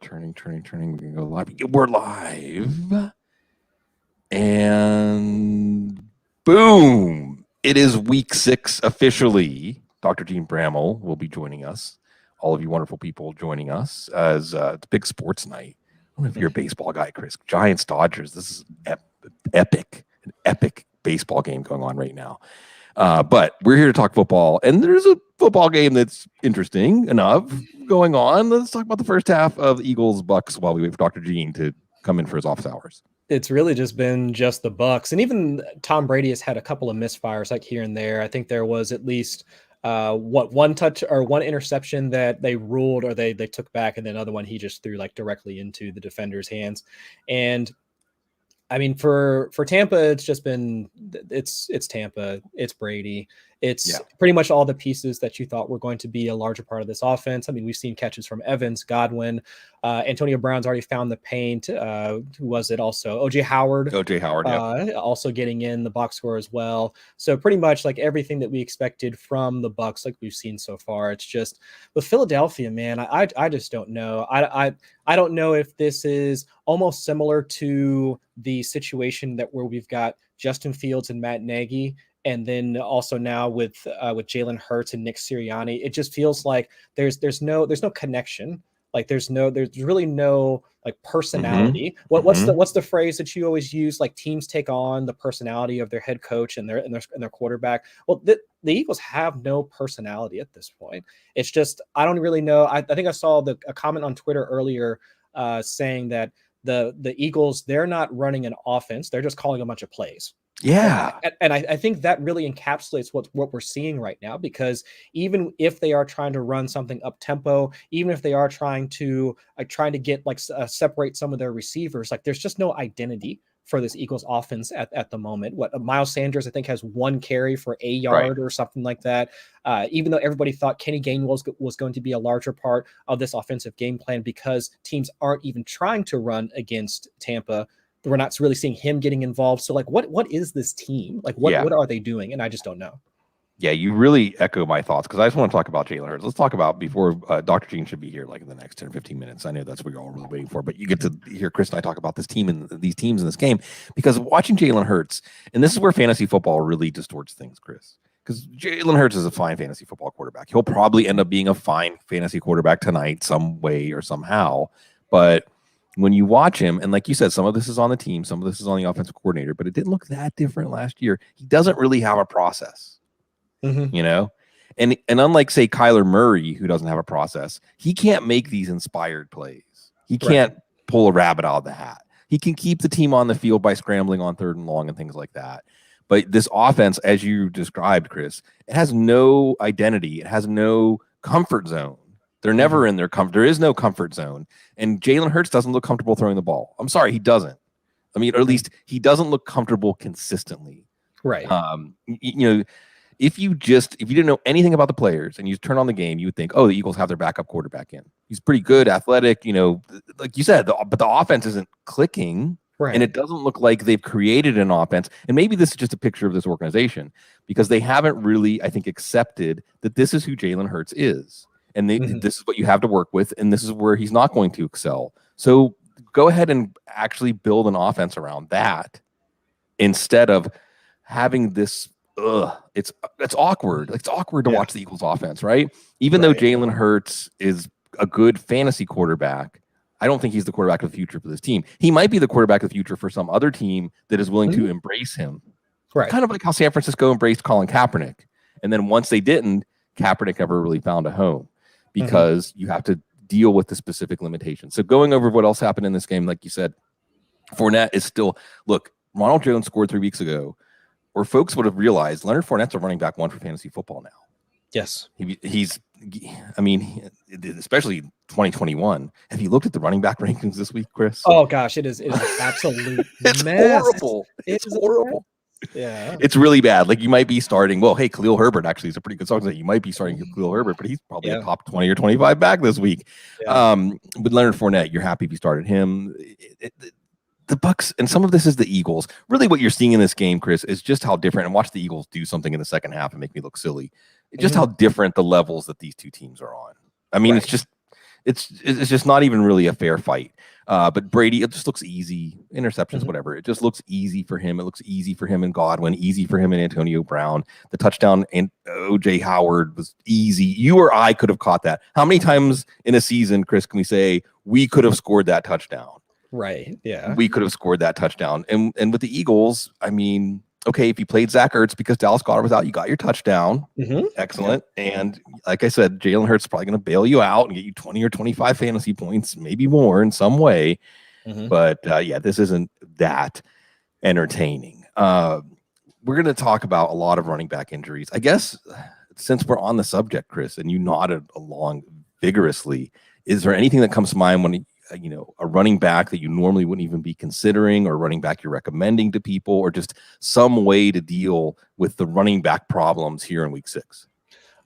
Turning. We can go live. We're live. And boom. It is week 6 officially. Dr. Jene Bramel will be joining us. All of you wonderful people joining us as it's big sports night. I don't know if you're a baseball guy, Chris. Giants, Dodgers. This is epic. An epic baseball game going on right now. But we're here to talk football, and there's a football game that's interesting enough going on. Let's talk about the first half of Eagles Bucks while we wait for Dr. Jene to come in for his office hours. It's really just been just the Bucks, and even Tom Brady has had a couple of misfires like here and there. I think there was at least one touch or one interception that they ruled or they took back, and then another one he just threw like directly into the defender's hands. And I mean, for Tampa, it's just been it's Tampa, it's Brady, it's pretty much all the pieces that you thought were going to be a larger part of this offense. I mean, we've seen catches from Evans, Godwin, Antonio Brown's already found the paint. Who was it? Also, OJ Howard. Also getting in the box score as well. So pretty much like everything that we expected from the Bucks, like we've seen so far. It's just with Philadelphia, man. I just don't know. I don't know if this is almost similar to the situation that where we've got Justin Fields and Matt Nagy, and then also now with Jalen Hurts and Nick Sirianni. It just feels like there's no connection. Like there's really no like personality. What's the phrase that you always use? Like teams take on the personality of their head coach and their quarterback. Well, the Eagles have no personality at this point. It's just I don't really know. I think I saw a comment on Twitter earlier saying that the Eagles, they're not running an offense, they're just calling a bunch of plays. Yeah. And I think that really encapsulates what we're seeing right now, because even if they are trying to run something up tempo, even if they are trying to get separate some of their receivers, like there's just no identity for this Eagles offense at the moment. Miles Sanders, I think, has 1 carry for a yard or something like that. Even though everybody thought Kenny Gainwell was going to be a larger part of this offensive game plan because teams aren't even trying to run against Tampa. We're not really seeing him getting involved. So like, what is this team? Like, what are they doing? And I just don't know. Yeah, you really echo my thoughts because I just want to talk about Jalen Hurts. Let's talk about before Dr. Jene should be here like in the next 10 or 15 minutes. I know that's what you're all really waiting for, but you get to hear Chris and I talk about this team and these teams in this game because watching Jalen Hurts, and this is where fantasy football really distorts things, Chris, because Jalen Hurts is a fine fantasy football quarterback. He'll probably end up being a fine fantasy quarterback tonight some way or somehow, but when you watch him, and like you said, some of this is on the team, some of this is on the offensive coordinator, but it didn't look that different last year. He doesn't really have a process. You know, and unlike say Kyler Murray, who doesn't have a process, he can't make these inspired plays. He can't pull a rabbit out of the hat. He can keep the team on the field by scrambling on 3rd and long and things like that. But this offense, as you described, Chris, it has no identity. It has no comfort zone. They're never in their comfort. There is no comfort zone. And Jalen Hurts doesn't look comfortable throwing the ball. I'm sorry, he doesn't. I mean, or at least he doesn't look comfortable consistently. Right. You know, if you didn't know anything about the players and you turn on the game, you would think, oh, the Eagles have their backup quarterback in. He's pretty good, athletic, you know, like you said, but the offense isn't clicking. Right. And it doesn't look like they've created an offense. And maybe this is just a picture of this organization because they haven't really, I think, accepted that this is who Jalen Hurts is. And this is what you have to work with. And this is where he's not going to excel. So go ahead and actually build an offense around that instead of having this. It's awkward. It's awkward to watch the Eagles offense, right? Even though Jalen Hurts is a good fantasy quarterback, I don't think he's the quarterback of the future for this team. He might be the quarterback of the future for some other team that is willing to embrace him. Right. Kind of like how San Francisco embraced Colin Kaepernick. And then once they didn't, Kaepernick never really found a home because you have to deal with the specific limitations. So going over what else happened in this game, like you said, Fournette is still, look, Ronald Jones scored 3 weeks ago, or folks would have realized Leonard Fournette's a running back 1 for fantasy football now. Yes. He's, I mean, especially 2021. Have you looked at the running back rankings this week, Chris? Oh, gosh, it is absolute It's mess. horrible. It's horrible. Yeah. It's really bad. Like you might be starting, well, hey, Khalil Herbert actually is a pretty good song. You might be starting Khalil Herbert, but he's probably a top 20 or 25 back this week. Yeah. But Leonard Fournette, you're happy if you started him. The Bucks, and some of this is the Eagles. Really what you're seeing in this game, Chris, is just how different, and watch the Eagles do something in the second half and make me look silly. Just how different the levels that these two teams are on. I mean, it's just, it's just not even really a fair fight. But Brady, it just looks easy. Interceptions, whatever. It just looks easy for him. It looks easy for him and Godwin, easy for him and Antonio Brown. The touchdown and OJ Howard was easy. You or I could have caught that. How many times in a season, Chris, can we say we could have scored that touchdown? Right. Yeah. We could have scored that touchdown. And with the Eagles, I mean, okay, if you played Zach Ertz because Dallas Goedert was out, you got your touchdown. Excellent. And like I said, Jalen Hurts is probably going to bail you out and get you 20 or 25 fantasy points, maybe more in some way. But yeah, this isn't that entertaining. We're going to talk about a lot of running back injuries. I guess since we're on the subject, Chris, and you nodded along vigorously, is there anything that comes to mind when a running back that you normally wouldn't even be considering, or running back you're recommending to people, or just some way to deal with the running back problems here in week 6?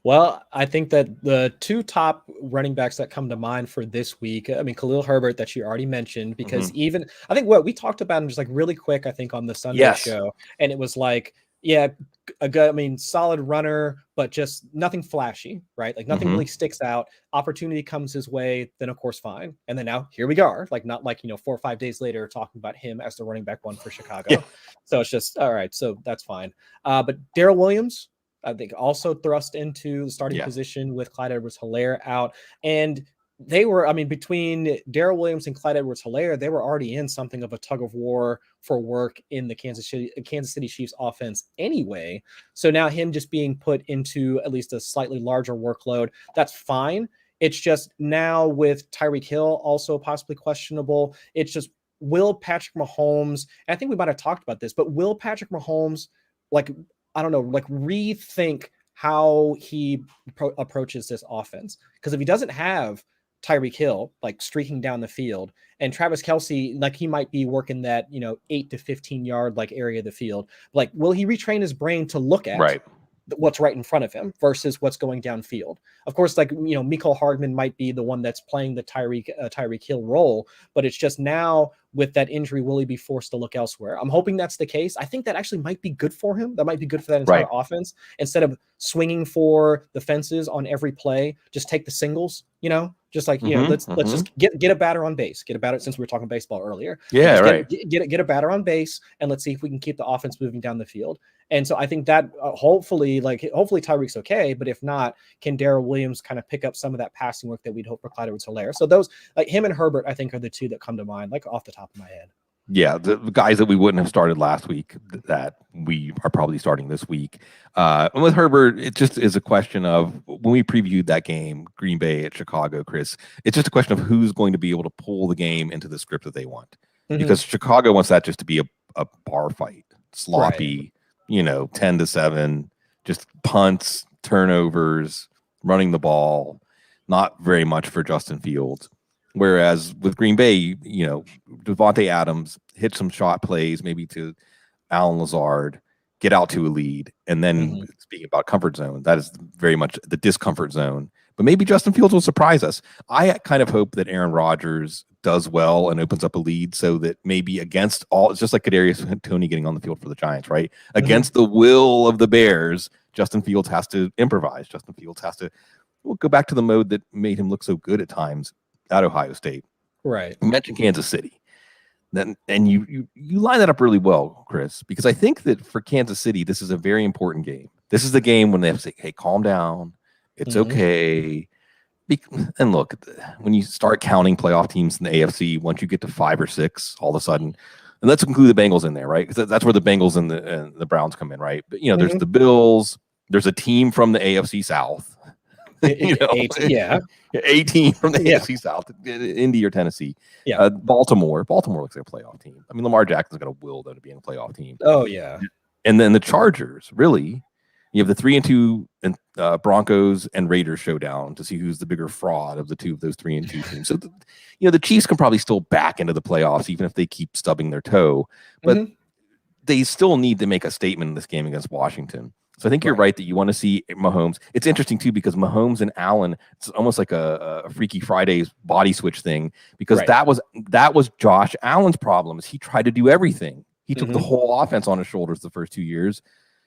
Well, I think that the two top running backs that come to mind for this week, I mean, Khalil Herbert that you already mentioned, because even I think what we talked about him just like really quick, I think on the Sunday show, and it was like, yeah, a good, I mean, solid runner, but just nothing flashy, right? Like nothing really sticks out. Opportunity comes his way, then of course, fine. And then now here we are, like not like 4 or 5 days later talking about him as the running back one for Chicago. So it's just all right. So that's fine. But Darrel Williams, I think, also thrust into the starting position with Clyde Edwards-Helaire out. And they were, I mean, between Darrel Williams and Clyde Edwards-Helaire, they were already in something of a tug of war for work in the Kansas City Chiefs offense anyway. So now him just being put into at least a slightly larger workload, that's fine. It's just now with Tyreek Hill also possibly questionable, it's just, will Patrick Mahomes, and I think we might have talked about this, but will Patrick Mahomes, like, I don't know, like rethink how he approaches this offense? Because if he doesn't have Tyreek Hill like streaking down the field, and Travis Kelce, like he might be working that 8 to 15 yard like area of the field, like will he retrain his brain to look at what's right in front of him versus what's going downfield? Of course, like Mecole Hardman might be the one that's playing the Tyreek Hill role, but it's just now with that injury, will he be forced to look elsewhere? I'm hoping that's the case. I think that actually might be good for him. That might be good for that entire offense. Instead of swinging for the fences on every play, just take the singles, just like, let's just get a batter on base, get a batter, since we were talking baseball earlier. Get a batter on base, and let's see if we can keep the offense moving down the field. And so I think that hopefully Tyreek's okay, but if not, can Darrel Williams kind of pick up some of that passing work that we'd hope for Clyde Edwards-Helaire? So those, like him and Herbert, I think are the two that come to mind, like off the top of my head. Yeah, the guys that we wouldn't have started last week that we are probably starting this week. And with Herbert, it just is a question of, when we previewed that game, Green Bay at Chicago, Chris, it's just a question of who's going to be able to pull the game into the script that they want. Because Chicago wants that just to be a bar fight, sloppy, 10-7, just punts, turnovers, running the ball, not very much for Justin Fields. Whereas with Green Bay, Devontae Adams hit some shot plays, maybe to Allen Lazard, get out to a lead. And then speaking about comfort zone, that is very much the discomfort zone. But maybe Justin Fields will surprise us. I kind of hope that Aaron Rodgers does well and opens up a lead, so that maybe against all, it's just like Kadarius Toney getting on the field for the Giants, right? Against the will of the Bears, Justin Fields has to improvise. Justin Fields has to go back to the mode that made him look so good at times at Ohio State. Right. You mentioned Kansas City. Then, and you line that up really well, Chris, because I think that for Kansas City, this is a very important game. This is the game when they have to say, hey, calm down. It's okay. And look, when you start counting playoff teams in the AFC, once you get to 5 or 6, all of a sudden, and let's include the Bengals in there, right? Because that's where the Bengals and the Browns come in, right? But, there's the Bills. There's a team from the AFC South. A team from the AFC South, Indy or Tennessee. Baltimore looks like a playoff team. I mean, Lamar Jackson's going to will them to be in a playoff team. Oh yeah. And then the Chargers, really, you have the 3-2 and Broncos and Raiders showdown to see who's the bigger fraud of the two of those 3-2 teams. So the Chiefs can probably still back into the playoffs even if they keep stubbing their toe, but they still need to make a statement in this game against Washington. So I think you're right that you want to see Mahomes. It's interesting, too, because Mahomes and Allen, it's almost like a Freaky Fridays body switch thing, because that was Josh Allen's problem, is he tried to do everything. He took the whole offense on his shoulders the first 2 years,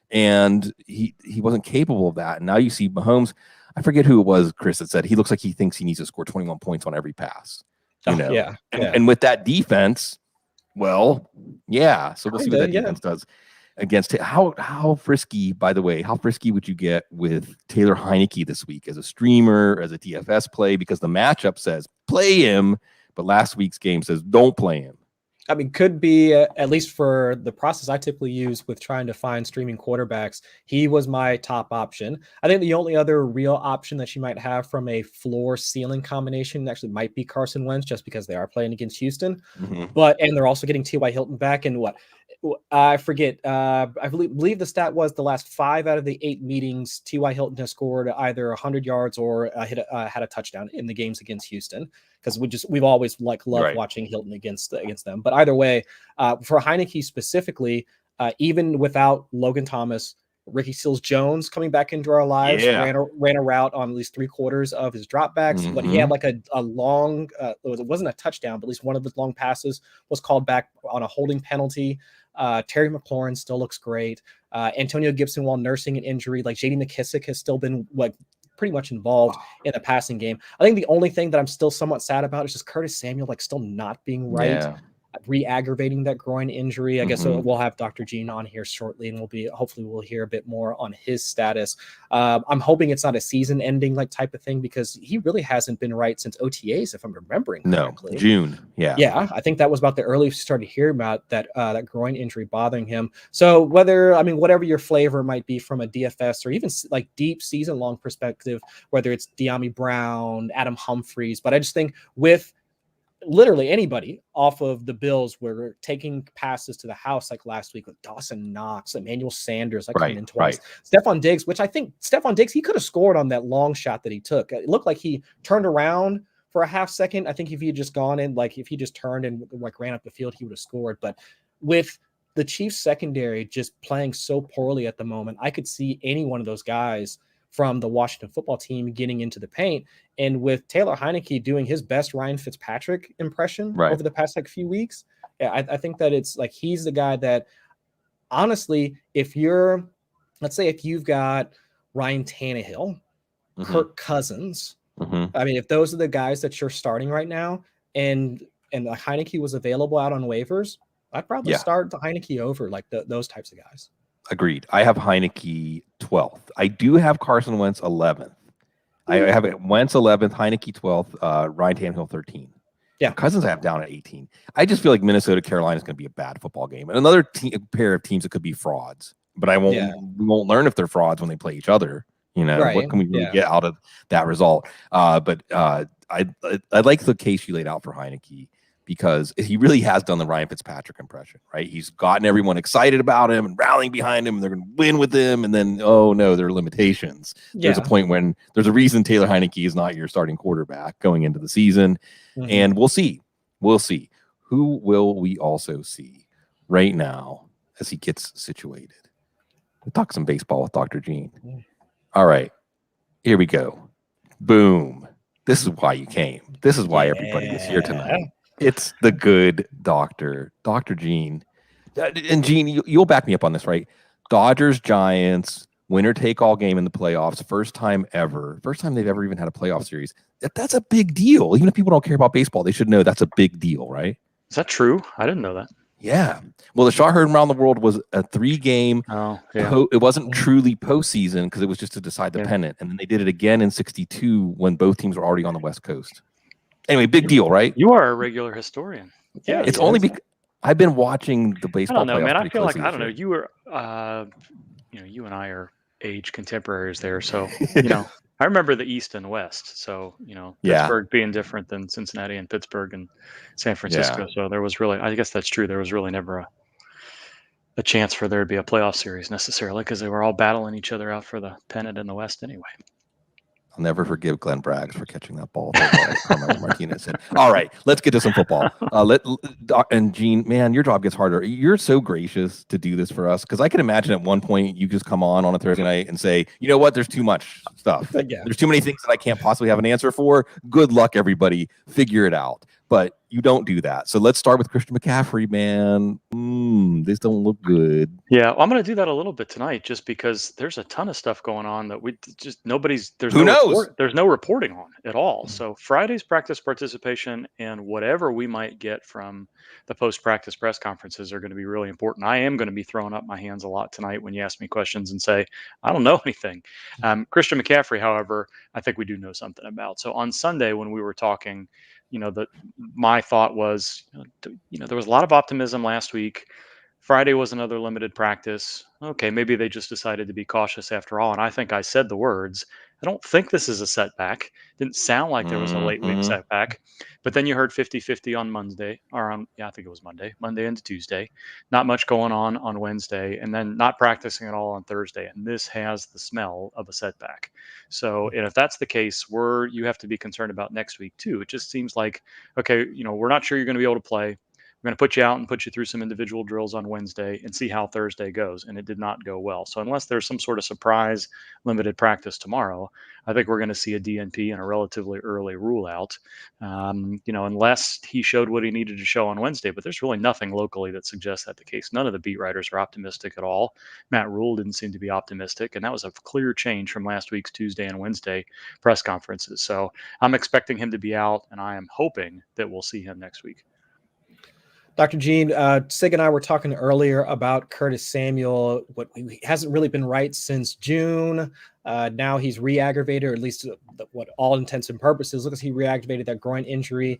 and he wasn't capable of that. And now you see Mahomes. I forget who it was, Chris, that said he looks like he thinks he needs to score 21 points on every pass. Yeah. And with that defense, well, yeah. So we'll see what that defense does against how frisky, by the way, how frisky would you get with Taylor Heinicke this week as a streamer, as a DFS play? Because the matchup says play him, but last week's game says don't play him. I mean, could be at least for the process I typically use with trying to find streaming quarterbacks. He was my top option. I think the only other real option that you might have from a floor ceiling combination actually might be Carson Wentz, just because they are playing against Houston. And they're also getting T.Y. Hilton back. And I forget. I believe the stat was the last 5 out of the 8 meetings, T.Y. Hilton has scored either 100 yards or had a touchdown in the games against Houston. Because we've always loved watching Hilton against them. But either way, for Heinicke specifically, even without Logan Thomas, Ricky Seals-Jones coming back into our lives, ran a route on at least 3/4 of his dropbacks. But he had like a long, it wasn't a touchdown, but at least one of his long passes was called back on a holding penalty. Terry McLaurin still looks great. Antonio Gibson, while nursing an injury, like J.D. McKissic has still been pretty much involved in the passing game. I think the only thing that I'm still somewhat sad about is just Curtis Samuel still not being right, re-aggravating that groin injury. I guess we'll have Dr. Gene on here shortly, and hopefully we'll hear a bit more on his status. I'm hoping it's not a season-ending type of thing, because he really hasn't been right since OTAs, if I'm remembering correctly. June. Yeah, I think that was about the earliest we started hearing about that groin injury bothering him. So whatever your flavor might be from a DFS or even deep season-long perspective, whether it's De'Ami Brown, Adam Humphries, but I just think with literally anybody off of the Bills were taking passes to the house last week with Dawson Knox, Emmanuel Sanders coming in twice. Stephon Diggs, which I think he could have scored on that long shot that he took. It looked like he turned around for a half second. I think if he had just gone in, if he just turned and ran up the field, he would have scored. But with the Chiefs secondary just playing so poorly at the moment, I could see any one of those guys from the Washington football team getting into the paint. And with Taylor Heinicke doing his best Ryan Fitzpatrick impression over the past few weeks, I think that it's he's the guy that, honestly, if you've got Ryan Tannehill, Kirk Cousins, I mean, if those are the guys that you're starting right now, and Heinicke was available out on waivers, I'd probably start the Heinicke over those types of guys. Agreed. I have Heinicke 12th. I do have Carson Wentz 11th. I have Wentz 11th, Heinicke 12th, Ryan Tannehill 13. Yeah, Cousins I have down at 18. I just feel like Minnesota Carolina is going to be a bad football game, and another pair of teams that could be frauds. But we won't learn if they're frauds when they play each other. What can we really get out of that result? But I like the case you laid out for Heinicke, because he really has done the Ryan Fitzpatrick impression, right? He's gotten everyone excited about him and rallying behind him, and they're going to win with him. And then, oh no, there are limitations. There's a point when there's a reason Taylor Heinicke is not your starting quarterback going into the season. And we'll see. Who will we also see right now as he gets situated? We'll talk some baseball with Dr. Gene. All right, here we go. Boom. This is why you came. This is why everybody is here tonight. It's the good doctor, Dr. Gene. And Gene, you'll back me up on this, right? Dodgers, Giants, winner-take-all game in the playoffs. First time they've ever even had a playoff series. That's a big deal. Even if people don't care about baseball, they should know that's a big deal, right? Is that true? I didn't know that. Yeah. Well, the shot heard around the world was a 3-game. It wasn't truly postseason because it was just to decide the pennant. And then they did it again in 62 when both teams were already on the West Coast. Anyway, big deal, right? You are a regular historian. Yeah, it's only because I've been watching the baseball. I don't know, man. I feel like you were, you and I are age contemporaries there, so I remember the East and West. So Pittsburgh being different than Cincinnati and Pittsburgh and San Francisco. So there was really, I guess that's true. There was really never a chance for there to be a playoff series necessarily, because they were all battling each other out for the pennant in the West anyway. I'll never forgive Glenn Braggs for catching that ball. Carmelo Martinez said. All right, let's get to some football. And Gene, man, your job gets harder. You're so gracious to do this for us, because I can imagine at one point you just come on a Thursday night and say, you know what, there's too much stuff. There's too many things that I can't possibly have an answer for. Good luck, everybody. Figure it out. but you don't do that. So let's start with Christian McCaffrey, man. This don't look good. Yeah, I'm going to do that a little bit tonight, just because there's a ton of stuff going on that there's Who knows? there's no reporting on at all. So Friday's practice participation and whatever we might get from the post-practice press conferences are going to be really important. I am going to be throwing up my hands a lot tonight when you ask me questions and say, I don't know anything. Christian McCaffrey, however, I think we do know something about. So on Sunday when we were talking, my thought was, there was a lot of optimism last week. Friday was another limited practice. Okay, maybe they just decided to be cautious after all. And I think I said the words, I don't think this is a setback. Didn't sound like there was a late week setback. But then you heard 50-50 on Monday, I think it was Monday into Tuesday. Not much going on Wednesday, and then not practicing at all on Thursday. And this has the smell of a setback. So, and if that's the case, you have to be concerned about next week too. It just seems like, okay, we're not sure you're going to be able to play. We're going to put you out and put you through some individual drills on Wednesday and see how Thursday goes. And it did not go well. So unless there's some sort of surprise limited practice tomorrow, I think we're going to see a DNP and a relatively early rule out, unless he showed what he needed to show on Wednesday. But there's really nothing locally that suggests that the case. None of the beat writers are optimistic at all. Matt Rule didn't seem to be optimistic. And that was a clear change from last week's Tuesday and Wednesday press conferences. So I'm expecting him to be out, and I am hoping that we'll see him next week. Dr. Gene, Sig and I were talking earlier about Curtis Samuel. He hasn't really been right since June. Now he's re-aggravated, or at least what all intents and purposes. Look, as he re-aggravated that groin injury.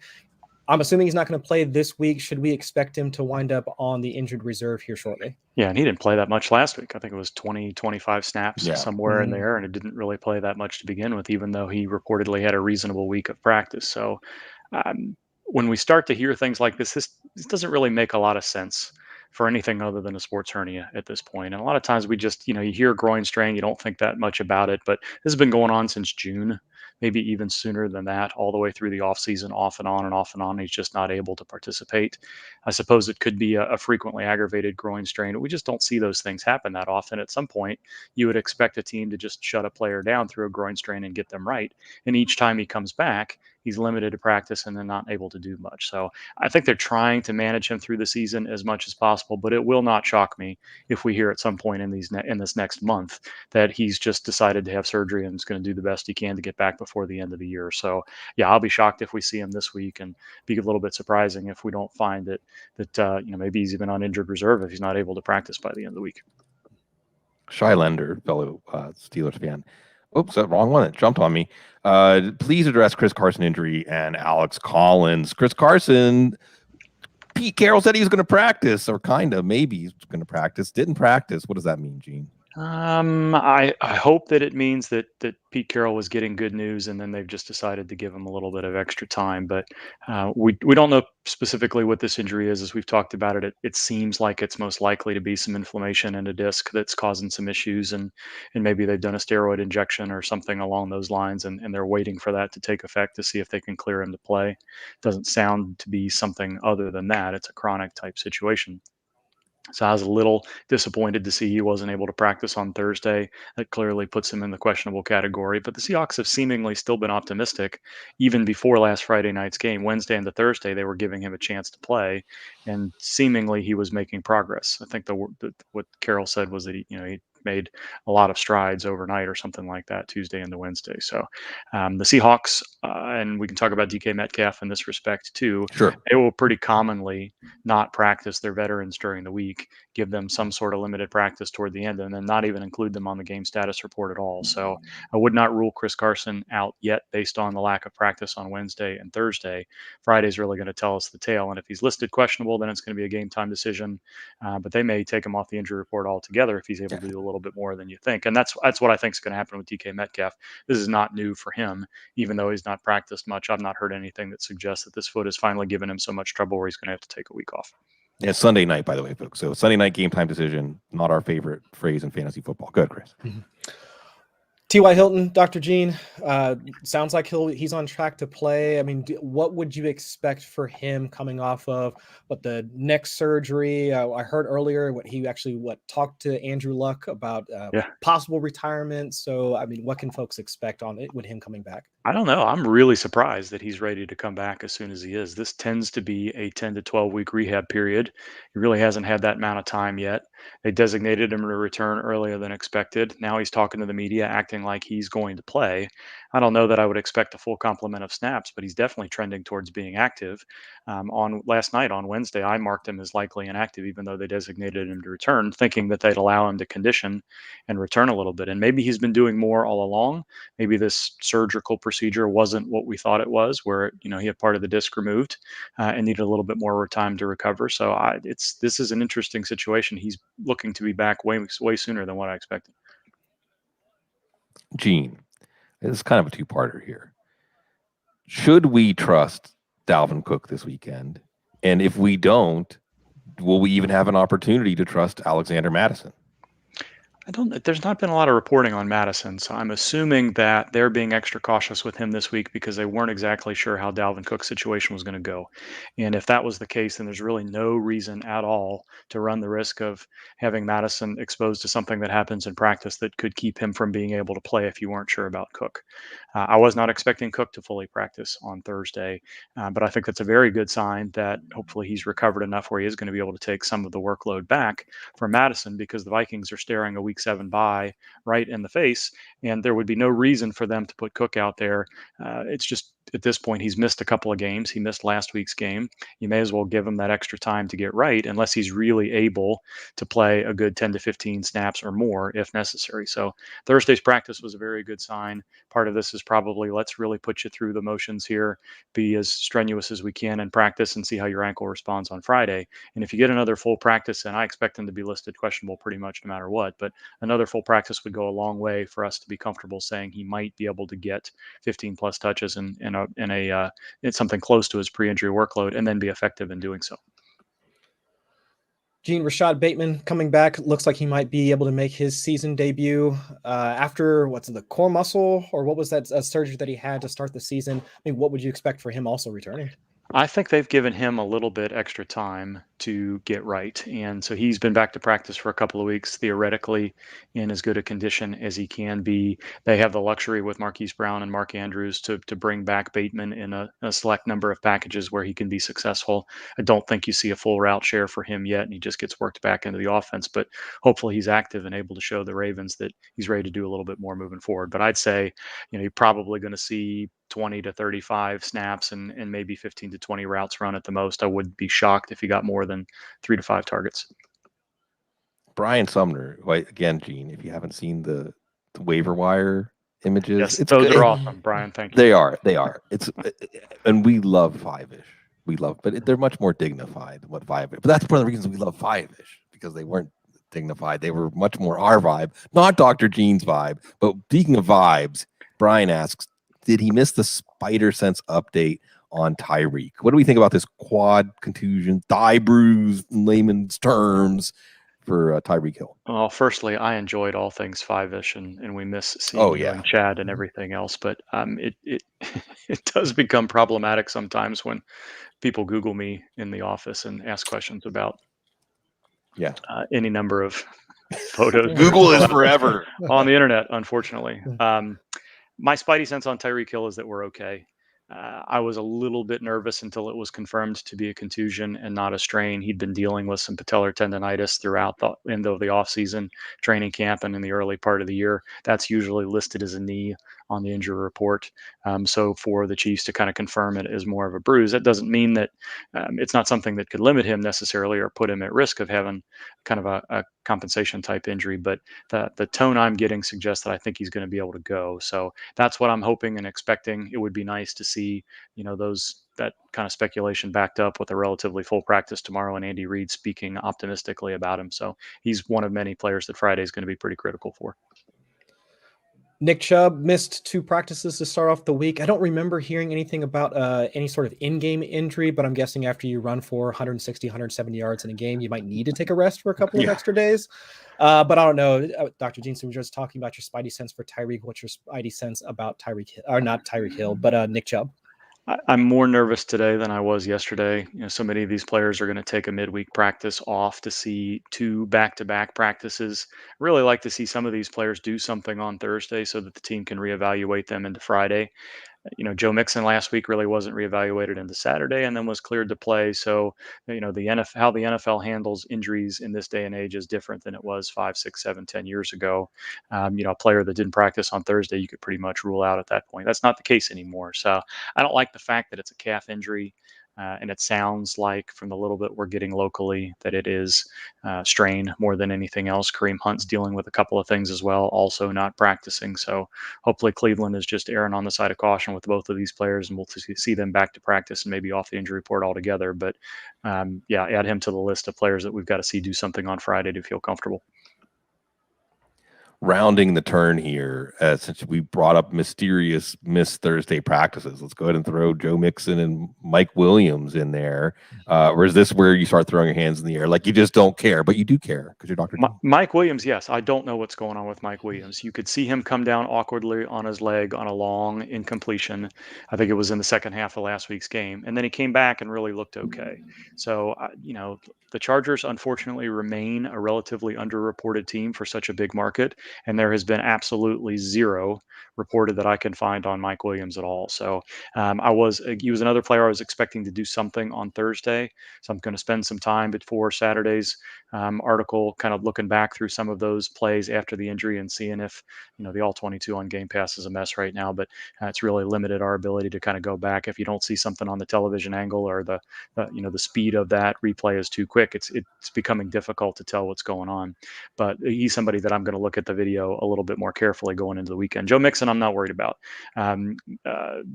I'm assuming he's not going to play this week. Should we expect him to wind up on the injured reserve here shortly? Yeah, and he didn't play that much last week. I think it was 20, 25 snaps somewhere in there, and it didn't really play that much to begin with, even though he reportedly had a reasonable week of practice. So when we start to hear things like this doesn't really make a lot of sense for anything other than a sports hernia at this point. And a lot of times we just, you hear a groin strain, you don't think that much about it, but this has been going on since June, maybe even sooner than that, all the way through the off season, off and on and off and on. He's just not able to participate. I suppose it could be a frequently aggravated groin strain. We just don't see those things happen that often. At some point, you would expect a team to just shut a player down through a groin strain and get them right. And each time he comes back, he's limited to practice and then not able to do much. So I think they're trying to manage him through the season as much as possible, but it will not shock me if we hear at some point in this next month that he's just decided to have surgery and is going to do the best he can to get back before the end of the year. So yeah, I'll be shocked if we see him this week, and be a little bit surprising if we don't find that maybe he's even on injured reserve if he's not able to practice by the end of the week. Shy Lender, fellow Steelers fan. Oops, that wrong one. It jumped on me. Please address Chris Carson injury and Alex Collins. Chris Carson, Pete Carroll said he was going to practice, or kind of, maybe he's going to practice. Didn't practice. What does that mean, Gene? I hope that it means that Pete Carroll was getting good news, and then they've just decided to give him a little bit of extra time. But we don't know specifically what this injury is. As we've talked about it, it seems like it's most likely to be some inflammation in a disc that's causing some issues, and maybe they've done a steroid injection or something along those lines, and they're waiting for that to take effect to see if they can clear him to play. Doesn't sound to be something other than that. It's a chronic type situation. So I was a little disappointed to see he wasn't able to practice on Thursday. That clearly puts him in the questionable category. But the Seahawks have seemingly still been optimistic. Even before last Friday night's game, Wednesday and the Thursday, they were giving him a chance to play, and seemingly he was making progress. I think what Carroll said was that he made a lot of strides overnight or something like that, Tuesday into Wednesday. So the Seahawks, and we can talk about DK Metcalf in this respect too. Sure. They will pretty commonly not practice their veterans during the week, give them some sort of limited practice toward the end, and then not even include them on the game status report at all. So I would not rule Chris Carson out yet based on the lack of practice on Wednesday and Thursday. Friday's really going to tell us the tale. And if he's listed questionable, then it's going to be a game time decision. But they may take him off the injury report altogether if he's able to do a little bit more than you think. And that's what I think is going to happen with DK Metcalf. This is not new for him, even though he's not practiced much. I've not heard anything that suggests that this foot has finally given him so much trouble where he's going to have to take a week off. Yeah, Sunday night, by the way, folks. So Sunday night game time decision, not our favorite phrase in fantasy football. Good, Chris. Mm-hmm. T.Y. Hilton, Dr. Gene, sounds like he's on track to play. I mean, what would you expect for him coming off of the neck surgery? I heard earlier he talked to Andrew Luck about possible retirement. So, I mean, what can folks expect on it with him coming back? I don't know. I'm really surprised that he's ready to come back as soon as he is. This tends to be a 10 to 12 week rehab period. He really hasn't had that amount of time yet. They designated him to return earlier than expected. Now he's talking to the media, acting like he's going to play. I don't know that I would expect a full complement of snaps, but he's definitely trending towards being active. On last night, on Wednesday, I marked him as likely inactive, even though they designated him to return, thinking that they'd allow him to condition and return a little bit. And maybe he's been doing more all along. Maybe this surgical procedure wasn't what we thought it was, where he had part of the disc removed and needed a little bit more time to recover. So this is an interesting situation. He's looking to be back way sooner than what I expected. Gene, this is kind of a two-parter here. Should we trust Dalvin Cook this weekend? And if we don't, will we even have an opportunity to trust Alexander Mattison? There's not been a lot of reporting on Madison, so I'm assuming that they're being extra cautious with him this week because they weren't exactly sure how Dalvin Cook's situation was going to go. And if that was the case, then there's really no reason at all to run the risk of having Madison exposed to something that happens in practice that could keep him from being able to play if you weren't sure about Cook. I was not expecting Cook to fully practice on Thursday, but I think that's a very good sign that hopefully he's recovered enough where he is going to be able to take some of the workload back from Madison, because the Vikings are staring a week 7 bye right in the face, and there would be no reason for them to put Cook out there. It's just at this point he's missed a couple of games. He missed last week's game. You may as well give him that extra time to get right, unless he's really able to play a good 10 to 15 snaps or more if necessary. So Thursday's practice was a very good sign. Part of this is probably, let's really put you through the motions here, be as strenuous as we can in practice, and see how your ankle responds on Friday. And if you get another full practice, and I expect him to be listed questionable pretty much no matter what, but another full practice would go a long way for us to be comfortable saying he might be able to get 15 plus touches in something close to his pre-injury workload, and then be effective in doing so. Gene, Rashad Bateman coming back. Looks like he might be able to make his season debut after the core muscle, or what was that surgery that he had to start the season? I mean, what would you expect for him also returning? I think they've given him a little bit extra time to get right. And so he's been back to practice for a couple of weeks, theoretically in as good a condition as he can be. They have the luxury with Marquise Brown and Mark Andrews to bring back Bateman in a select number of packages where he can be successful. I don't think you see a full route share for him yet, and he just gets worked back into the offense. But hopefully he's active and able to show the Ravens that he's ready to do a little bit more moving forward. But I'd say, you're probably going to see 20 to 35 snaps and maybe 15 to 20 routes run at the most. I would be shocked if he got more than 3 to 5 targets. Brian Sumner, again, Gene, if you haven't seen the waiver wire images, yes, those are awesome, Brian. Thank you. They are. And we love Five-ish. But they're much more dignified than what Five-ish. But that's one of the reasons we love Five-ish, because they weren't dignified. They were much more our vibe, not Dr. Gene's vibe. But speaking of vibes, Brian asks, did he miss the spider sense update on Tyreek? What do we think about this quad contusion, thigh bruise in layman's terms for Tyreek Hill? Well, firstly, I enjoyed all things Five-ish, and we miss seeing you and Chad and everything else. But it it does become problematic sometimes when people Google me in the office and ask questions about any number of photos. Google is forever on the internet, unfortunately. My spidey sense on Tyreek Hill is that we're okay. I was a little bit nervous until it was confirmed to be a contusion and not a strain. He'd been dealing with some patellar tendonitis throughout the end of the offseason, training camp, and in the early part of the year. That's usually listed as a knee on the injury report. So for the Chiefs to kind of confirm it as more of a bruise, that doesn't mean that it's not something that could limit him necessarily or put him at risk of having kind of a compensation type injury. But the tone I'm getting suggests that I think he's going to be able to go. So that's what I'm hoping and expecting. It would be nice to see, that kind of speculation backed up with a relatively full practice tomorrow, and Andy Reid speaking optimistically about him. So he's one of many players that Friday is going to be pretty critical for. Nick Chubb missed 2 practices to start off the week. I don't remember hearing anything about any sort of in-game injury, but I'm guessing after you run for 160, 170 yards in a game, you might need to take a rest for a couple of extra days. But I don't know. Dr. Jensen, we were just talking about your spidey sense for Tyreek. What's your spidey sense about Tyreek Hill, or not Tyreek Hill, but Nick Chubb? I'm more nervous today than I was yesterday. So many of these players are going to take a midweek practice off to see 2 back-to-back practices. Really like to see some of these players do something on Thursday so that the team can reevaluate them into Friday. Joe Mixon last week really wasn't reevaluated into Saturday and then was cleared to play. So, how the NFL handles injuries in this day and age is different than it was 5, 6, 7, 10 years ago. A player that didn't practice on Thursday, you could pretty much rule out at that point. That's not the case anymore. So I don't like the fact that it's a calf injury. And it sounds like from the little bit we're getting locally that it is strain more than anything else. Kareem Hunt's dealing with a couple of things as well, also not practicing. So hopefully Cleveland is just erring on the side of caution with both of these players, and we'll see them back to practice and maybe off the injury report altogether. But add him to the list of players that we've got to see do something on Friday to feel comfortable. Rounding the turn here, since we brought up mysterious missed Thursday practices, let's go ahead and throw Joe Mixon and Mike Williams in there. Or is this where you start throwing your hands in the air? Like you just don't care, but you do care because you're Dr. Mike Williams, yes. I don't know what's going on with Mike Williams. You could see him come down awkwardly on his leg on a long incompletion. I think it was in the second half of last week's game. And then he came back and really looked okay. So, the Chargers, unfortunately, remain a relatively underreported team for such a big market. And there has been absolutely zero reported that I can find on Mike Williams at all. So he was another player I was expecting to do something on Thursday. So I'm going to spend some time before Saturday's article kind of looking back through some of those plays after the injury and seeing if, the all 22 on Game Pass is a mess right now, but it's really limited our ability to kind of go back. If you don't see something on the television angle or the speed of that replay is too quick, it's becoming difficult to tell what's going on. But he's somebody that I'm going to look at the video a little bit more carefully going into the weekend. Joe Mixon, I'm not worried about.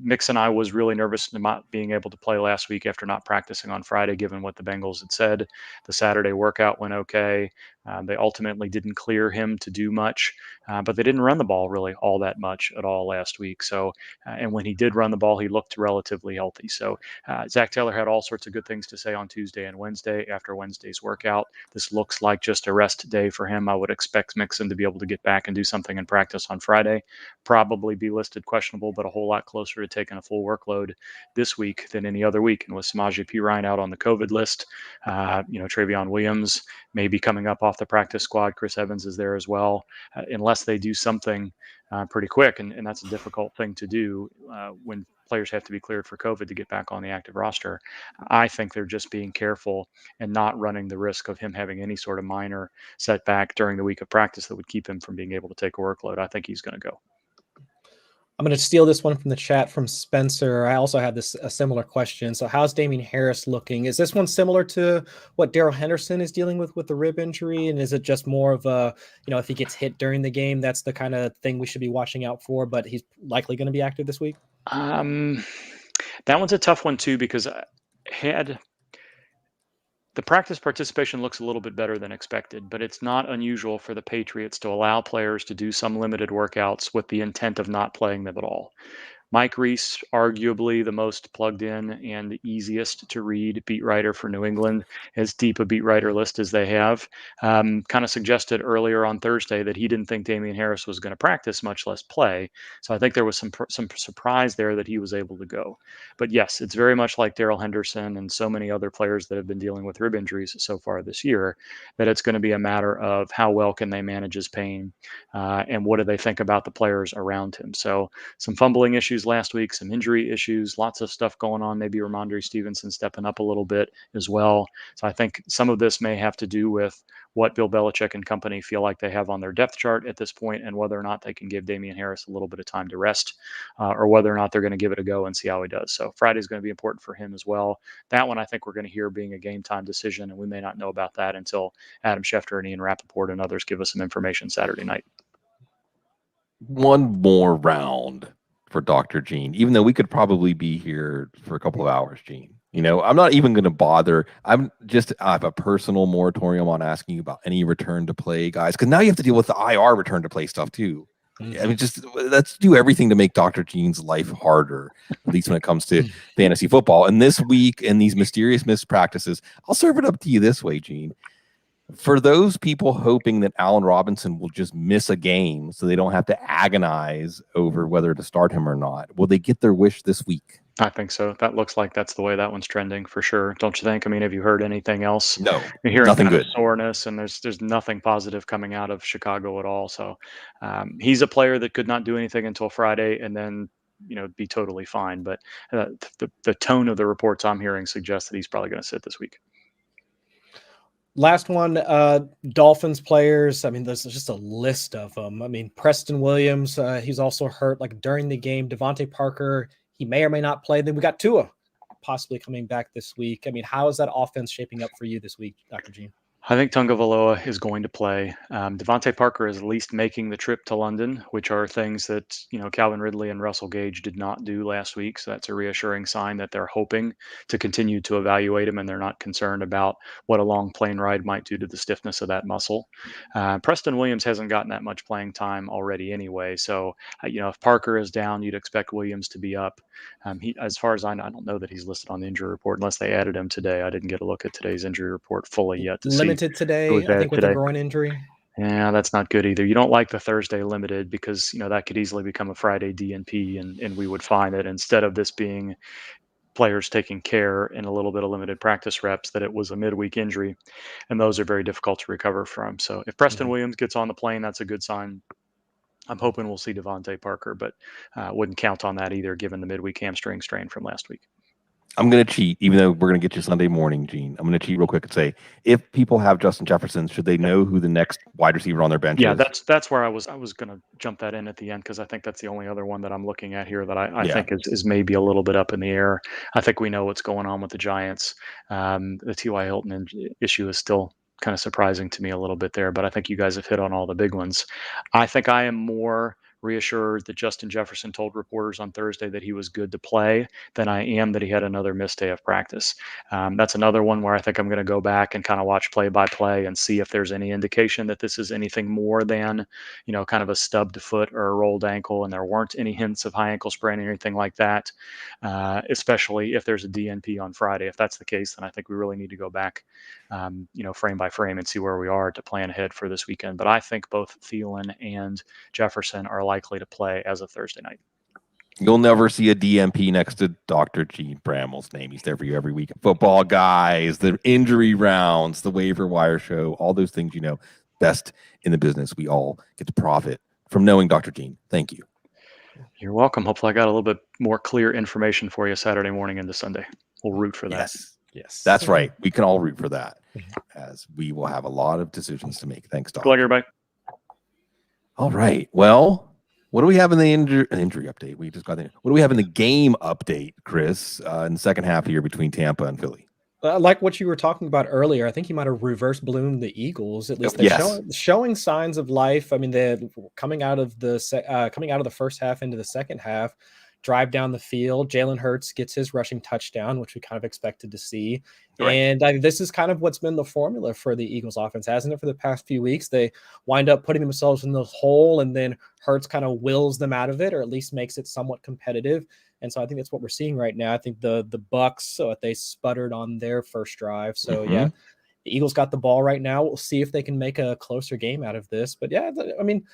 Mixon, I was really nervous not being able to play last week after not practicing on Friday, given what the Bengals had said. The Saturday workout went okay. They ultimately didn't clear him to do much, but they didn't run the ball really all that much at all last week. So, and when he did run the ball, he looked relatively healthy. So Zach Taylor had all sorts of good things to say on Tuesday and Wednesday after Wednesday's workout. This looks like just a rest day for him. I would expect Mixon to be able to get back and do something in practice on Friday. Probably be listed questionable, but a whole lot closer to taking a full workload this week than any other week. And with Samaje Perine out on the COVID list, Travion Williams may be coming up off the practice squad. Chris Evans is there as well, unless they do something pretty quick. And that's a difficult thing to do when players have to be cleared for COVID to get back on the active roster. I think they're just being careful and not running the risk of him having any sort of minor setback during the week of practice that would keep him from being able to take a workload. I think he's going to go. I'm going to steal this one from the chat from Spencer. I also had a similar question. So how's Damien Harris looking? Is this one similar to what Darrell Henderson is dealing with the rib injury? And is it just more of a, if he gets hit during the game, that's the kind of thing we should be watching out for, but he's likely going to be active this week? That one's a tough one too, because the practice participation looks a little bit better than expected, but it's not unusual for the Patriots to allow players to do some limited workouts with the intent of not playing them at all. Mike Reese, arguably the most plugged in and easiest to read beat writer for New England, as deep a beat writer list as they have, kind of suggested earlier on Thursday that he didn't think Damien Harris was going to practice, much less play. So I think there was some surprise there that he was able to go. But yes, it's very much like Darrell Henderson and so many other players that have been dealing with rib injuries so far this year, that it's going to be a matter of how well can they manage his pain and what do they think about the players around him. So some fumbling issues last week, some injury issues, lots of stuff going on. Maybe Ramondre Stevenson stepping up a little bit as well. So I think some of this may have to do with what Bill Belichick and company feel like they have on their depth chart at this point, and whether or not they can give Damien Harris a little bit of time to rest, or whether or not they're going to give it a go and see how he does. So Friday's going to be important for him as well. That one I think we're going to hear being a game time decision, and we may not know about that until Adam Schefter and Ian Rappaport and others give us some information Saturday night. One more round for Dr. Gene, even though we could probably be here for a couple of hours, Gene. I'm not even going to bother. I have a personal moratorium on asking you about any return to play guys, because now you have to deal with the IR return to play stuff too. I mean, just let's do everything to make Dr. Gene's life harder, at least when it comes to fantasy football. And this week and these mysterious missed practices, I'll serve it up to you this way, Gene. For those people hoping that Allen Robinson will just miss a game so they don't have to agonize over whether to start him or not, will they get their wish this week? I think so. That looks like that's the way that one's trending for sure. Don't you think? I mean, have you heard anything else? No, you're hearing nothing good. Soreness, and there's nothing positive coming out of Chicago at all. So he's a player that could not do anything until Friday, and then be totally fine. But the tone of the reports I'm hearing suggests that he's probably going to sit this week. Last one, Dolphins players. I mean, there's just a list of them. I mean, Preston Williams, he's also hurt like during the game. Devontae Parker, he may or may not play. Then we got Tua possibly coming back this week. I mean, how is that offense shaping up for you this week, Dr. Gene? I think Tagovailoa is going to play. Devontae Parker is at least making the trip to London, which are things that, Calvin Ridley and Russell Gage did not do last week. So that's a reassuring sign that they're hoping to continue to evaluate him, and they're not concerned about what a long plane ride might do to the stiffness of that muscle. Preston Williams hasn't gotten that much playing time already anyway. So, if Parker is down, you'd expect Williams to be up. As far as I know, I don't know that he's listed on the injury report unless they added him today. I didn't get a look at today's injury report fully yet to see. Today, I think, with a groin injury. Yeah, that's not good either. You don't like the Thursday limited because, that could easily become a Friday DNP, and we would find that instead of this being players taking care in a little bit of limited practice reps, that it was a midweek injury, and those are very difficult to recover from. So if Preston Williams gets on the plane, that's a good sign. I'm hoping we'll see Devontae Parker, but wouldn't count on that either given the midweek hamstring strain from last week. I'm going to cheat, even though we're going to get you Sunday morning, Gene. I'm going to cheat real quick and say, if people have Justin Jefferson, should they know who the next wide receiver on their bench is? Yeah, that's where I was going to jump that in at the end, because I think that's the only other one that I'm looking at here that I think is maybe a little bit up in the air. I think we know what's going on with the Giants. The T.Y. Hilton issue is still kind of surprising to me a little bit there, but I think you guys have hit on all the big ones. I think I am more reassured that Justin Jefferson told reporters on Thursday that he was good to play than I am that he had another missed day of practice. That's another one where I think I'm going to go back and kind of watch play by play and see if there's any indication that this is anything more than, kind of a stubbed foot or a rolled ankle, and there weren't any hints of high ankle sprain or anything like that, especially if there's a DNP on Friday. If that's the case, then I think we really need to go back, frame by frame and see where we are to plan ahead for this weekend. But I think both Thielen and Jefferson are likely to play as of Thursday night. You'll never see a DMP next to Dr. Jene Bramel's name. He's there for you every week. Football guys, the injury rounds, the waiver wire show, all those things, best in the business. We all get to profit from knowing Dr. Gene. Thank you. You're welcome. Hopefully I got a little bit more clear information for you Saturday morning into Sunday. We'll root for that. Yes, that's right. We can all root for that, as we will have a lot of decisions to make. Thanks, Doc. Good luck, everybody. All right. Well, what do we have in the injury update? We just got there. What do we have in the game update, Chris, in the second half here between Tampa and Philly? Like what you were talking about earlier, I think you might have reverse bloomed the Eagles. At least they're showing signs of life. I mean, they're coming out of the first half into the second half. Drive down the field. Jalen Hurts gets his rushing touchdown, which we kind of expected to see. Right. And this is kind of what's been the formula for the Eagles offense, hasn't it, for the past few weeks? They wind up putting themselves in the hole, and then Hurts kind of wills them out of it, or at least makes it somewhat competitive. And so I think that's what we're seeing right now. I think the Bucs, they sputtered on their first drive. So, the Eagles got the ball right now. We'll see if they can make a closer game out of this. But, I mean,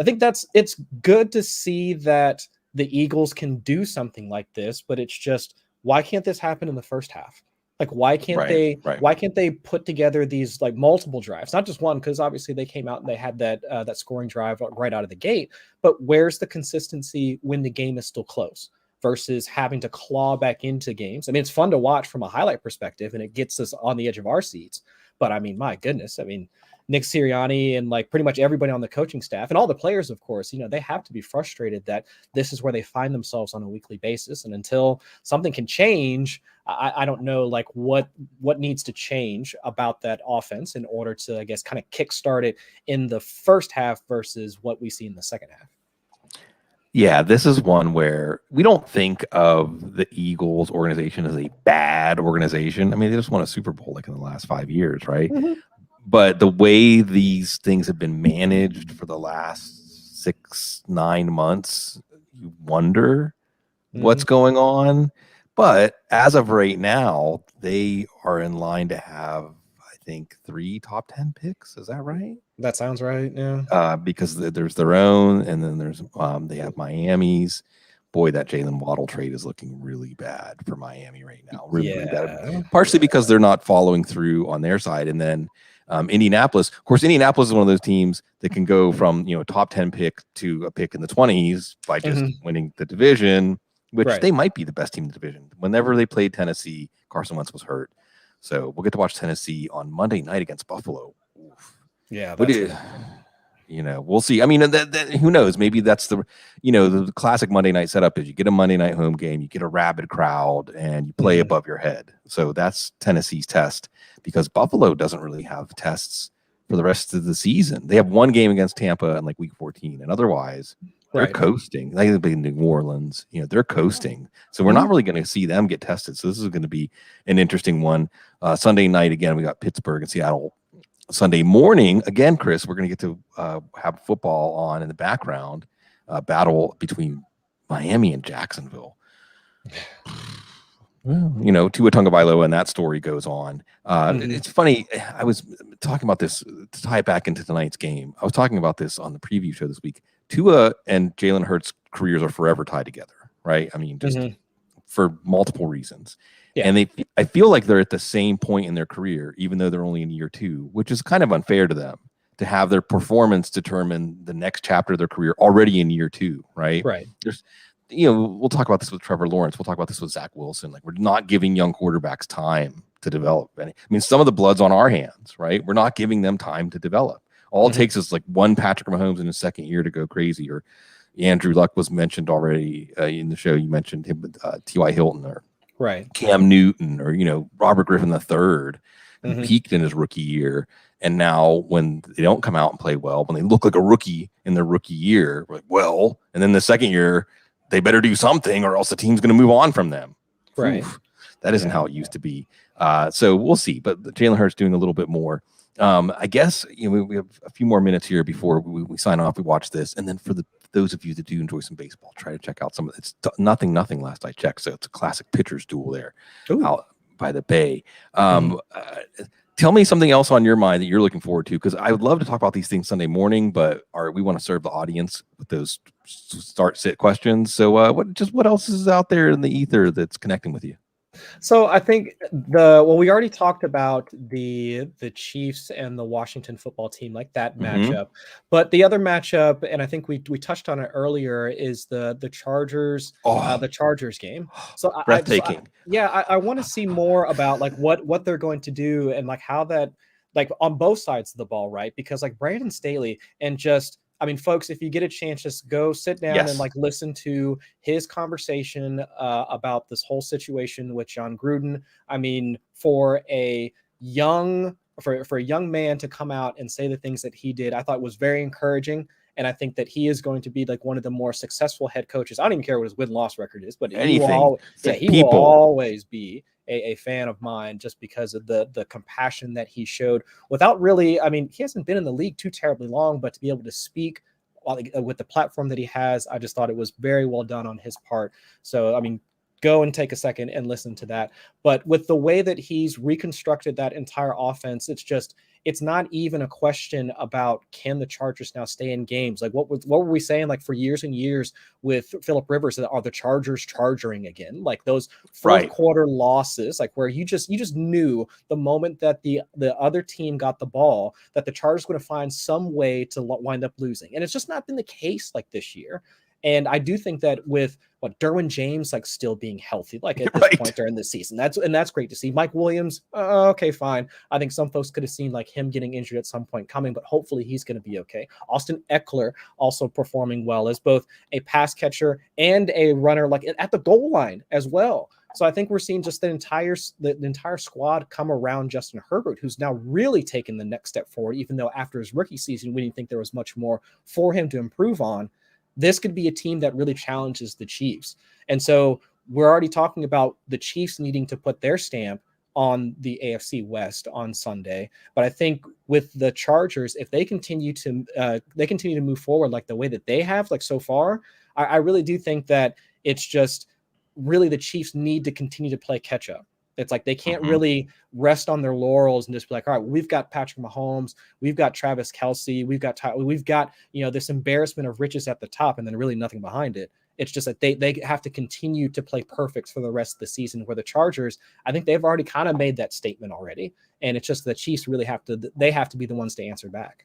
I think it's good to see that the Eagles can do something like this, but it's just, why can't this happen in the first half? Like, why can't they put together these like multiple drives, not just one? Because obviously they came out and they had that scoring drive right out of the gate. But where's the consistency when the game is still close versus having to claw back into games? I mean, it's fun to watch from a highlight perspective, and it gets us on the edge of our seats. But I mean, my goodness, Nick Sirianni and like pretty much everybody on the coaching staff and all the players, of course, they have to be frustrated that this is where they find themselves on a weekly basis. And until something can change, I don't know like what needs to change about that offense in order to, I guess, kind of kickstart it in the first half versus what we see in the second half. Yeah, this is one where we don't think of the Eagles organization as a bad organization. I mean, they just won a Super Bowl like in the last 5 years, right? Mm-hmm. But the way these things have been managed for the last 6-9 months, you wonder what's going on. But as of right now, they are in line to have, I think, 3 top 10 picks. Is that right? That sounds right. Yeah. Because there's their own, and then there's they have Miami's. Boy, that Jalen Waddle trade is looking really bad for Miami right now. Really bad. Partially because they're not following through on their side, and then Indianapolis, of course, Indianapolis is one of those teams that can go from, a top 10 pick to a pick in the 20s by just winning the division, which they might be the best team in the division. Whenever they played Tennessee, Carson Wentz was hurt. So we'll get to watch Tennessee on Monday night against Buffalo. Oof. Yeah. We'll see. I mean, who knows? Maybe that's the classic Monday night setup is you get a Monday night home game, you get a rabid crowd, and you play above your head. So that's Tennessee's test, because Buffalo doesn't really have tests for the rest of the season. They have one game against Tampa in like week 14, and otherwise they're coasting. They've been in New Orleans, they're coasting. So we're not really going to see them get tested. So this is going to be an interesting one. Sunday night, again, we got Pittsburgh and Seattle. Sunday morning, again, Chris, we're going to get to have football on in the background, battle between Miami and Jacksonville. Well, Tua Tagovailoa, and that story goes on. It's funny. I was talking about this to tie it back into tonight's game. I was talking about this on the preview show this week. Tua and Jalen Hurts' careers are forever tied together, right? I mean, just for multiple reasons. Yeah. And I feel like they're at the same point in their career, even though they're only in year 2, which is kind of unfair to them to have their performance determine the next chapter of their career already in year 2, right? Right. There's, we'll talk about this with Trevor Lawrence. We'll talk about this with Zach Wilson. Like, we're not giving young quarterbacks time to develop. I mean, some of the blood's on our hands, right? We're not giving them time to develop. All it takes is like one Patrick Mahomes in his second year to go crazy. Or Andrew Luck was mentioned already in the show. You mentioned him with T.Y. Hilton or Cam Newton or, Robert Griffin III, peaked in his rookie year. And now when they don't come out and play well, when they look like a rookie in their rookie year, we're like, and then the second year, they better do something or else the team's going to move on from them. Right. Oof, that isn't how it used to be. So we'll see. But Jalen Hurts doing a little bit more. I guess we have a few more minutes here before we sign off. We watch this. And then for those of you that do enjoy some baseball, try to check out some of it. It's nothing last I checked. So it's a classic pitcher's duel there out by the Bay. Tell me something else on your mind that you're looking forward to, because I would love to talk about these things Sunday morning, but we want to serve the audience with those start-sit questions. So what else is out there in the ether that's connecting with you? So I think we already talked about the Chiefs and the Washington football team, like that matchup. But the other matchup, and I think we touched on it earlier, is the Chargers, the Chargers game. So breathtaking. I want to see more about like what they're going to do and like how that, like on both sides of the ball, right? Because like Brandon Staley and folks, if you get a chance, just go sit down and like listen to his conversation about this whole situation with John Gruden. I mean, for a young man to come out and say the things that he did, I thought was very encouraging. And I think that he is going to be like one of the more successful head coaches. I don't even care what his win-loss record is, but he will always be a fan of mine just because of the compassion that he showed without really, he hasn't been in the league too terribly long, but to be able to speak with the platform that he has, I just thought it was very well done on his part. So, go and take a second and listen to that. But with the way that he's reconstructed that entire offense, it's not even a question about can the Chargers now stay in games? Like what were we saying like for years and years with Phillip Rivers, that are the Chargers charging again? Like those fourth quarter losses, like where you just knew the moment that the other team got the ball that the Chargers were going to find some way to wind up losing. And it's just not been the case like this year. And I do think that with Derwin James like still being healthy, like at this point during the season, that's great to see. Mike Williams, okay, fine. I think some folks could have seen like him getting injured at some point coming, but hopefully he's going to be okay. Austin Eckler also performing well as both a pass catcher and a runner, like at the goal line as well. So I think we're seeing just the entire squad come around Justin Herbert, who's now really taken the next step forward, even though after his rookie season, we didn't think there was much more for him to improve on. This could be a team that really challenges the Chiefs. And so we're already talking about the Chiefs needing to put their stamp on the AFC West on Sunday. But I think with the Chargers, if they continue to move forward like the way that they have like so far, I really do think that it's just really the Chiefs need to continue to play catch up. It's like they can't really rest on their laurels and just be like, all right, we've got Patrick Mahomes, we've got Travis Kelce, we've got this embarrassment of riches at the top and then really nothing behind it. It's just that they have to continue to play perfect for the rest of the season, where the Chargers, I think they've already kind of made that statement already. And it's just the Chiefs really have to be the ones to answer back.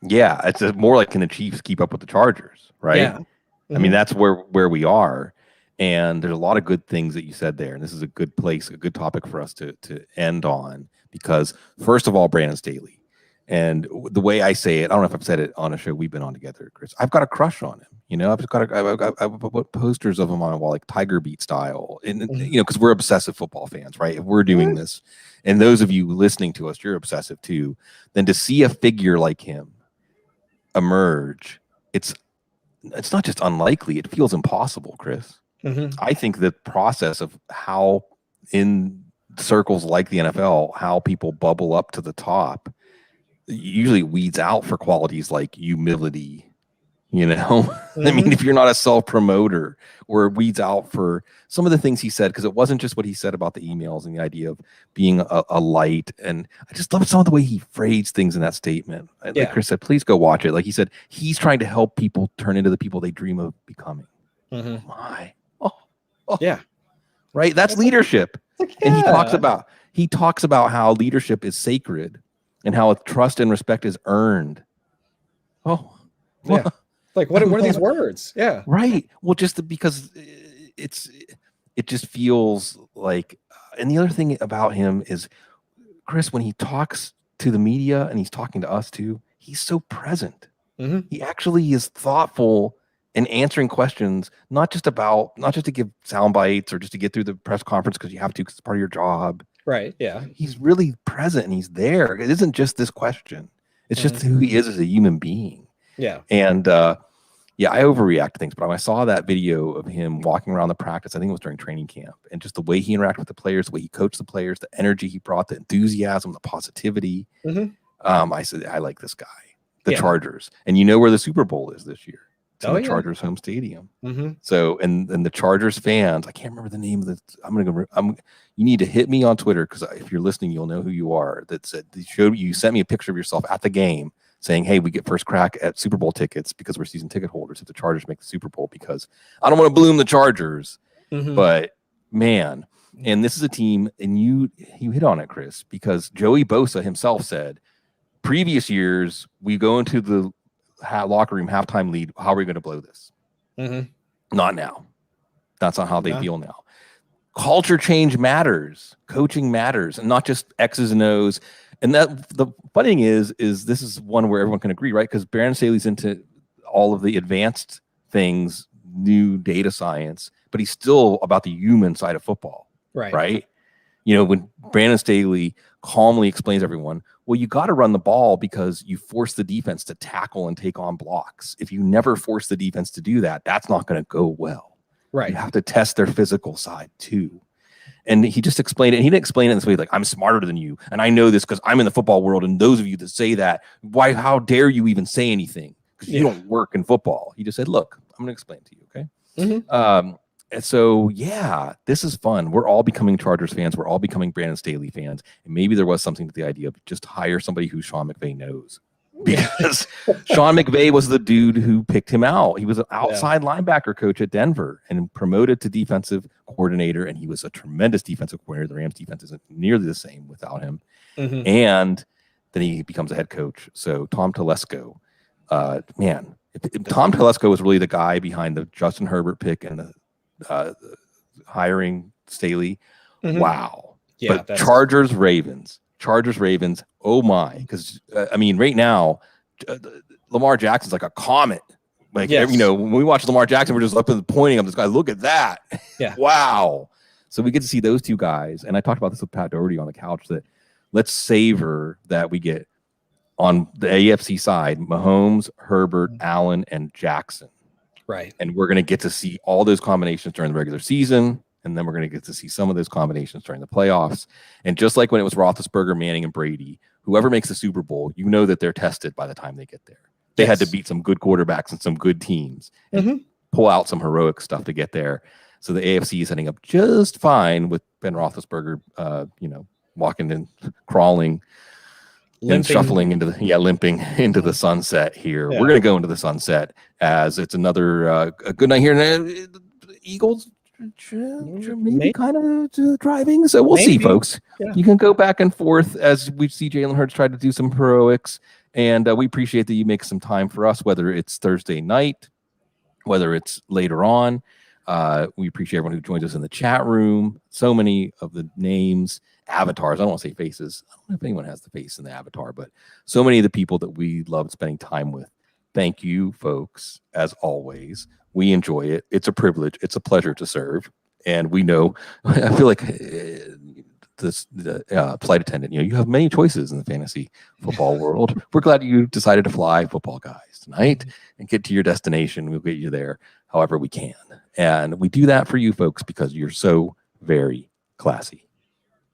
Yeah, it's more like, can the Chiefs keep up with the Chargers, right? Yeah. Mm-hmm. I mean, that's where we are. And there's a lot of good things that you said there. And this is a good place, a good topic for us to end on, because first of all, Brandon Staley. And the way I say it, I don't know if I've said it on a show we've been on together, Chris. I've got a crush on him. You know, I've put posters of him on a wall, like Tiger Beat style. And, you know, because we're obsessive football fans, right? If we're doing this, and those of you listening to us, you're obsessive too, then to see a figure like him emerge, it's not just unlikely, it feels impossible, Chris. I think the process of how in circles like the NFL, how people bubble up to the top, usually weeds out for qualities like humility, you know. I mean, if you're not a self-promoter, or it weeds out for some of the things he said, because it wasn't just what he said about the emails and the idea of being a light. And I just love some of the way he phrased things in that statement. Like Chris said, please go watch it. Like he said, he's trying to help people turn into the people they dream of becoming. Oh my. Oh, yeah. Right. That's leadership. And he talks about how leadership is sacred and how trust and respect is earned. Oh, yeah. Like what are these words? Yeah. Right. Well, just because it just feels like, and the other thing about him is, Chris, when he talks to the media and he's talking to us too, he's so present. He actually is thoughtful and answering questions, not just to give sound bites or just to get through the press conference because you have to, because it's part of your job. Right. Yeah. He's really present and he's there. It isn't just this question. It's just who he is as a human being. Yeah. And yeah, I overreact to things, but when I saw that video of him walking around the practice, I think it was during training camp, and just the way he interacted with the players, the way he coached the players, the energy he brought, the enthusiasm, the positivity. I said, I like this guy. The Chargers. And you know where the Super Bowl is this year. It's in the Chargers home stadium. So, and the Chargers fans, I can't remember the name of the, you need to hit me on Twitter, because if you're listening, you'll know who you are. That said, you sent me a picture of yourself at the game saying, hey, we get first crack at Super Bowl tickets because we're season ticket holders if the Chargers make the Super Bowl, because I don't want to bloom the Chargers, but man, and this is a team, and you hit on it, Chris, because Joey Bosa himself said, previous years, we go into the locker room halftime lead, how are we going to blow this? Not now. That's not how they feel now. Culture change matters. Coaching matters, and not just X's and O's. And that the funny thing is this is one where everyone can agree, right? Because Brandon Staley's into all of the advanced things, new data science, but he's still about the human side of football, right? You know, when Brandon Staley calmly explains to everyone, well, you got to run the ball because you force the defense to tackle and take on blocks. If you never force the defense to do that, that's not going to go well. You have to test their physical side too. And he just explained it. And he didn't explain it in this way, like, I'm smarter than you, and I know this because I'm in the football world. And those of you that say that, why? How dare you even say anything? Because you don't work in football. He just said, look, I'm going to explain to you, okay? And so, yeah, this is fun. We're all becoming Chargers fans. We're all becoming Brandon Staley fans. And maybe there was something to the idea of just hire somebody who Sean McVay knows. Because Sean McVay was the dude who picked him out. He was an outside linebacker coach at Denver and promoted to defensive coordinator. And he was a tremendous defensive coordinator. The Rams defense isn't nearly the same without him. And then he becomes a head coach. So Tom Telesco, man, if Tom Telesco was really the guy behind the Justin Herbert pick and the hiring Staley. Wow. Yeah, but Chargers, Ravens, oh my. Because I mean, right now, Lamar Jackson's like a comet. Like, you know, when we watch Lamar Jackson, we're just up and pointing at this guy. Look at that. Wow. So we get to see those two guys. And I talked about this with Pat Doherty on the couch, that let's savor that we get on the AFC side, Mahomes, Herbert, Allen, and Jackson. And we're going to get to see all those combinations during the regular season. And then we're going to get to see some of those combinations during the playoffs. And just like when it was Roethlisberger, Manning, and Brady, whoever makes the Super Bowl, you know that they're tested by the time they get there. They had to beat some good quarterbacks and some good teams and pull out some heroic stuff to get there. So the AFC is setting up just fine with Ben Roethlisberger, you know, walking and crawling and shuffling into the limping into the sunset here. We're going to go into the sunset as it's another a good night here. Eagles maybe kind of driving, so we'll see, folks. You can go back and forth as we see Jalen Hurts try to do some heroics, and we appreciate that you make some time for us, whether it's Thursday night, whether it's later on. We appreciate everyone who joins us in the chat room. So many of the names, avatars. I don't want to say faces. I don't know if anyone has the face in the avatar, but so many of the people that we love spending time with. Thank you, folks. As always, we enjoy it. It's a privilege. It's a pleasure to serve. And we know, I feel like the flight attendant, you have many choices in the fantasy football world. We're glad you decided to fly Football Guys tonight and get to your destination. We'll get you there however we can. And we do that for you folks because you're so very classy.